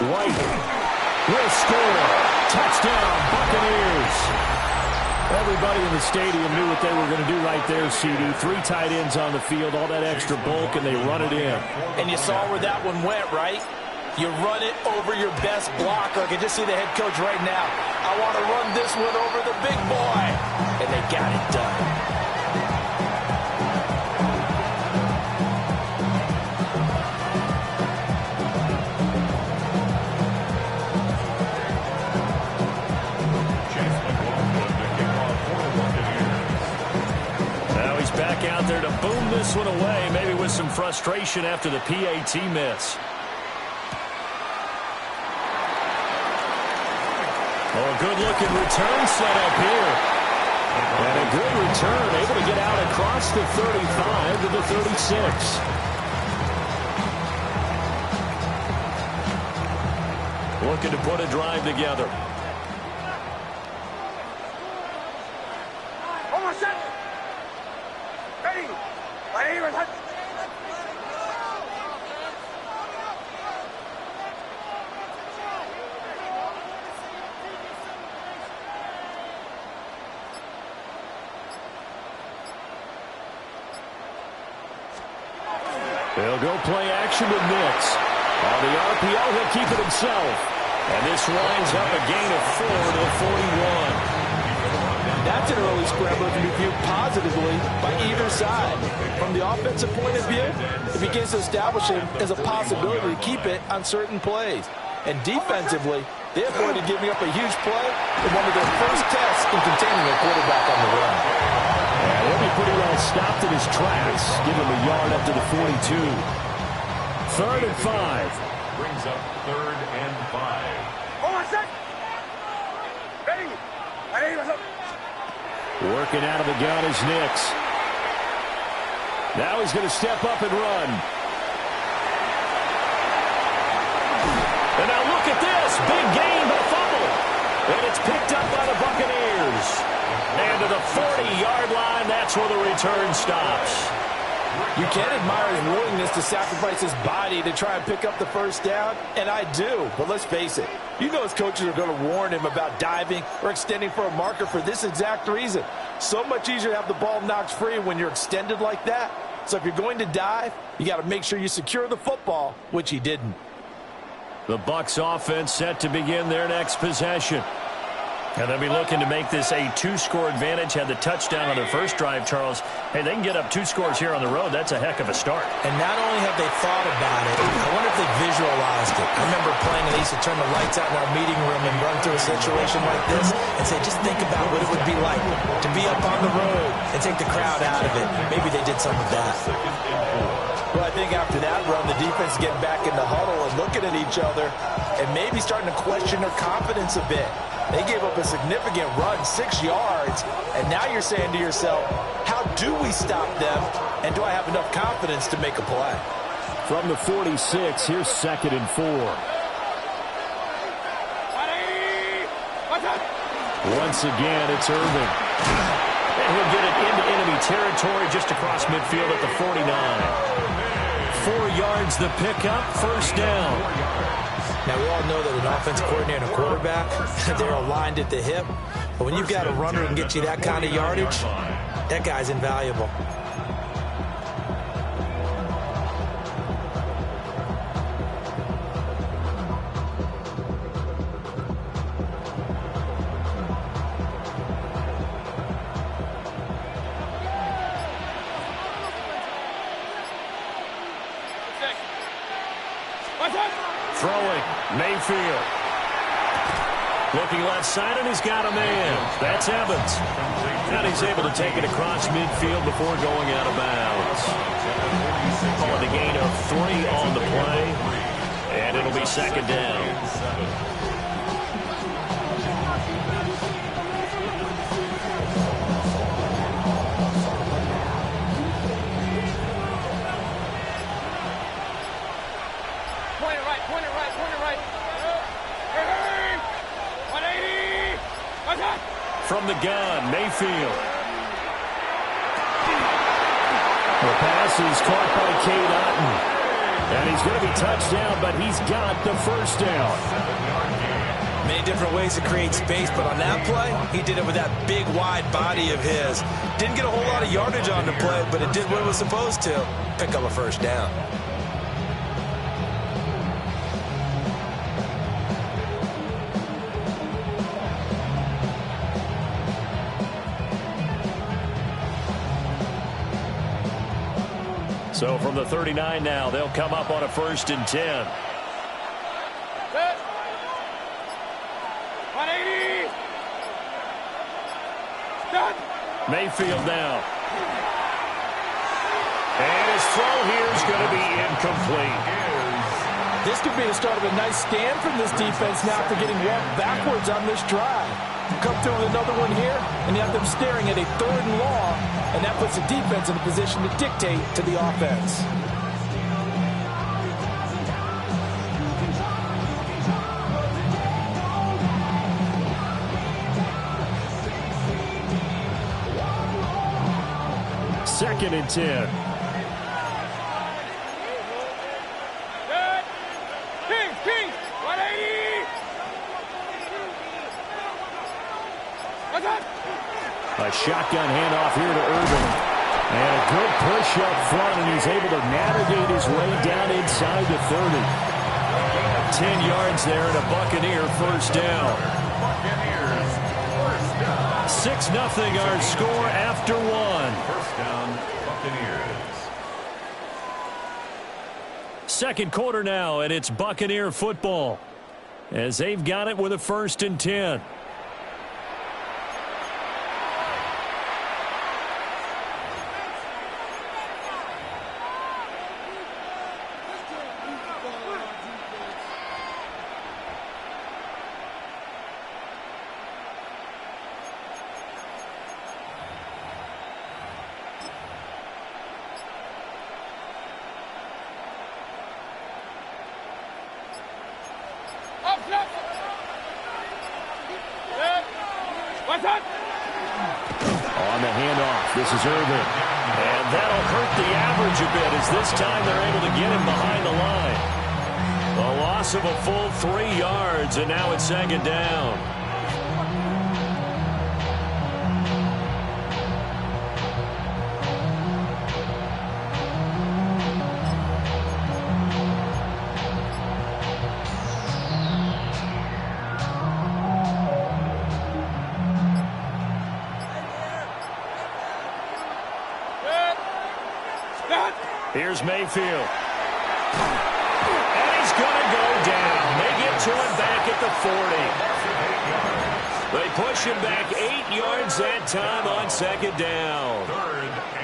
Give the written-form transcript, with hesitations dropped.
White will score. Touchdown, Buccaneers. Everybody in the stadium knew what they were going to do right there, CD. 3 tight ends on the field, all that extra bulk, and they run it in. And you saw where that one went, right? You run it over your best blocker. I can just see the head coach right now. I want to run this one over the big boy. And they got it done. Now he's back out there to boom this one away, maybe with some frustration after the PAT miss. Oh, good-looking return set up here. And a good return, able to get out across the 35 to the 36. Looking to put a drive together. They'll go play action with Nix. On the RPO, he'll keep it himself. And this winds up a gain of 4 to the 41. That's an early scramble that can be viewed positively by either side. From the offensive point of view, it begins to establish him as a possibility to keep it on certain plays. And defensively, they avoided giving up a huge play in one of their first tests in containing a quarterback on the run. Yeah, he'll be pretty well stopped in his tracks. Give him a yard up to the 42. 3rd and 5. Brings up 3rd and 5. Working out of the gun is Nix. Now he's going to step up and run. And now look at this. Big gain, but a fumble. And it's picked up by the Buccaneers. And to the 40-yard line, that's where the return stops. You can admire his willingness to sacrifice his body to try and pick up the first down, and I do. But let's face it, you know his coaches are going to warn him about diving or extending for a marker for this exact reason. So much easier to have the ball knocked free when you're extended like that. So if you're going to dive, you got to make sure you secure the football, which he didn't. The Bucs offense set to begin their next possession. And they'll be looking to make this a 2-score advantage. Had the touchdown on their first drive, Charles. Hey, they can get up 2 scores here on the road. That's a heck of a start. And not only have they thought about it, I wonder if they visualized it. I remember playing, and they used to turn the lights out in our meeting room and run through a situation like this and say, just think about what it would be like to be up on the road and take the crowd out of it. Maybe they did some of that. Well, I think after that run, the defense getting back in the huddle and looking at each other and maybe starting to question their confidence a bit. They gave up a significant run, 6 yards, and now you're saying to yourself, how do we stop them, and do I have enough confidence to make a play? From the 46, here's 2nd and 4. Once again, it's Irving. And he'll get it into enemy territory just across midfield at the 49. 4 yards the pickup, 1st down. Now, we all know that an offensive coordinator and a quarterback, they're aligned at the hip. But when you've got a runner who can get you that kind of yardage, that guy's invaluable. Throwing, Mayfield. Looking left side, and he's got a man. That's Evans. And he's able to take it across midfield before going out of bounds. On the gain of 3 on the play, and it'll be 2nd down. From the gun, Mayfield. The pass is caught by Cade Otton. And he's going to be touched down, but he's got the first down. Many different ways to create space, but on that play, he did it with that big, wide body of his. Didn't get a whole lot of yardage on the play, but it did what it was supposed to. Pick up a first down. So from the 39 now, they'll come up on a 1st and 10. 180. Mayfield now. And his throw here is going to be incomplete. This could be the start of a nice stand from this defense now after getting walked backwards on this drive. Come through with another one here, and you have them staring at a 3rd and long, and that puts the defense in a position to dictate to the offense. Second and 10. King, 180. A shotgun handoff here to Irvin. And a good push up front, and he's able to navigate his way down inside the 30. 10 yards there and a Buccaneer first down. 6-0 our score after 1. First down, Buccaneers. Second quarter now, and it's Buccaneer football as they've got it with a 1st and 10. On the handoff, this is Irvin. And that'll hurt the average a bit as this time they're able to get him behind the line. A loss of a full 3 yards, and now it's 2nd down. Here's Mayfield. And he's going to go down. They get to him back at the 40. They push him back 8 yards that time on 2nd down. 3rd